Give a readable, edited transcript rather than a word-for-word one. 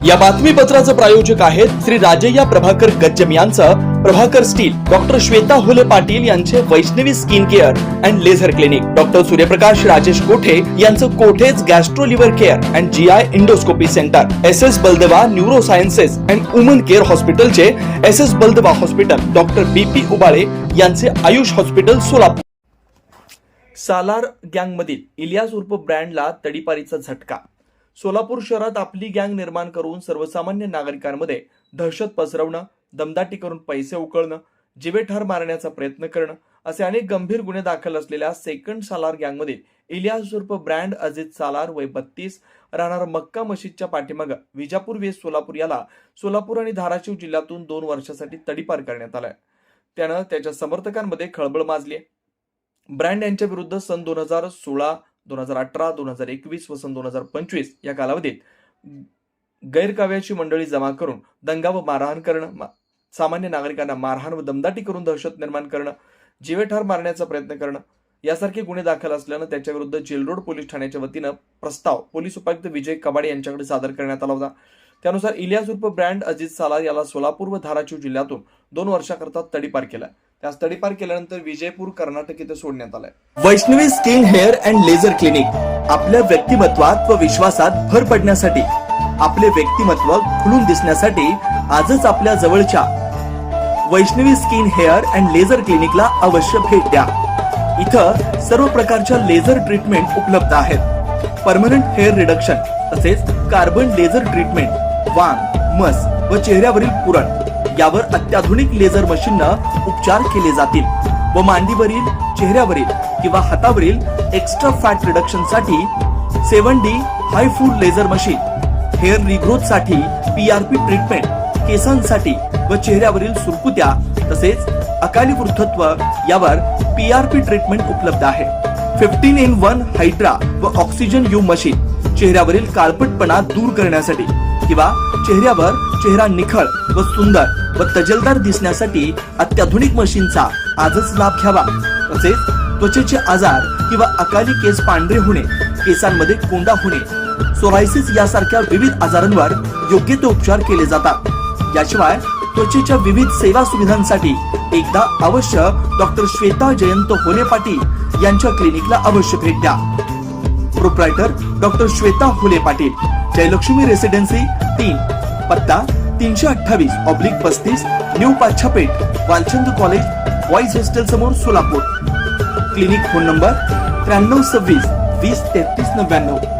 या बातमीपत्राचे प्रायोजक आहेत श्री राजय्या प्रभाकर गज्जम यांचं प्रभाकर स्टील, डॉक्टर श्वेता हुले पाटील यांचे Vaishnavi skin care and laser clinic, doctor Suryaprakash Rajesh Kothe यांचं Kothe's gastro liver care and GI endoscopy centre, S Baldeva neuro sciences and woman care हॉस्पिटलचे S Baldeva hospital, doctor BP Ubale यांचे Ayush hospital Solapur. Salar गँगमधील इलियास उर्फ ब्रँडला तडीपारीचा झटका. सोलापूर शहरात आपली गँग निर्माण करून सर्वसामान्य नागरिकांमध्ये दहशत पसरवणं, दमदाटी करून पैसे उकळणं, जिवेठार मारण्याचा प्रयत्न करणं असे अनेक गंभीर गुन्हे दाखल असलेल्या सेकंड सालार गँगमधील इलियास उर्फ ब्रँड अजित सालार वय 32 राहणार मक्का मशीदच्या पाठीमागं विजापूर वेस्ट सोलापूर याला सोलापूर आणि धाराशिव जिल्ह्यातून 2 वर्षासाठी तडीपार करण्यात आलाय. त्यानं त्याच्या समर्थकांमध्ये खळबळ माजली. ब्रँड यांच्या विरुद्ध सन 2016, 2018, 2021 व सन 2025 या कालावधीत गैरकाव्याची मंडळी जमा करून दंगा व मारहाण करणं, सामान्य नागरिकांना मारहाण व दमदाटी करून दहशत निर्माण करणं, जीवेठार मारण्याचा प्रयत्न करणं यासारखे गुन्हे दाखल असल्यानं त्याच्या विरुद्ध जेल रोड पोलीस ठाण्याच्या वतीनं प्रस्ताव पोलीस उपायुक्त विजय कबाडे यांच्याकडे सादर करण्यात आला होता. त्यानुसार इलियास उर्फ ब्रँड अजित सालार याला सोलापूर व धाराशिव जिल्ह्यातून 2 वर्षाकरता तडीपार केला. त्यास तडीपार केल्यानंतर विजयपूर कर्नाटक येथे सोडण्यात आलाय. Vaishnavi skin hair and laser clinic आपल्या व्यक्तिमत्वात व विश्वासात भर पडण्यासाठी, आपले व्यक्तिमत्व खुलून दिसण्यासाठी आजच आपल्या जवळच्या Vaishnavi skin hair and laser क्लिनिकला अवश्य भेट द्या. इथं सर्व प्रकारच्या लेझर ट्रीटमेंट उपलब्ध आहेत. परमनंट हेअर रिडक्शन तसेच कार्बन लेझर ट्रीटमेंट, वांग, मस व चेहऱ्यावरील पुरण यावर अत्याधुनिक लेझर मशीननं उपचार केले जातील व मांडीवरील, चेहऱ्यावरील किंवा हातावरील एक्स्ट्रा फॅट रिडक्शन साठी 7D हाय फूड लेझर मशीन, हेअर रिग्रोथ साठी PRP ट्रीटमेंट, केसांसाठी व चेहऱ्यावरील सुरकुत्या तसेच अकाली वृद्धत्व यावर PRP ट्रीटमेंट उपलब्ध आहे. 15-in-1 हायड्रा व ऑक्सिजन यू मशीन चेहऱ्यावरील काळपटपणा दूर करण्यासाठी किंवा चेहऱ्यावर चेहरा निखळ व सुंदर व तजेलदार दिसण्यासाठी अत्याधुनिक मशीनचा आजच लाभ घ्यावा. तसेच त्वचेचे आजार किंवा अकाली केस पांढरे होणे, केसांमध्ये कोंडा होणे, सोरायसिस यासारख्या विविध आजारांवर योग्य ते उपचार केले जातात. याशिवाय त्वचेच्या विविध सेवा सुविधांसाठी एकदा अवश्य डॉक्टर श्वेता जयंत हुले पाटील यांच्या क्लिनिकला अवश्य भेट द्या. Proprietor doctor Shweta Hule Patil, Jayalakshmi residency 3, पत्ता 328/35 new Pachhapeth, Walchand college boys hostel समोर सोलापूर. Clinic phone number 9326 20 33 99.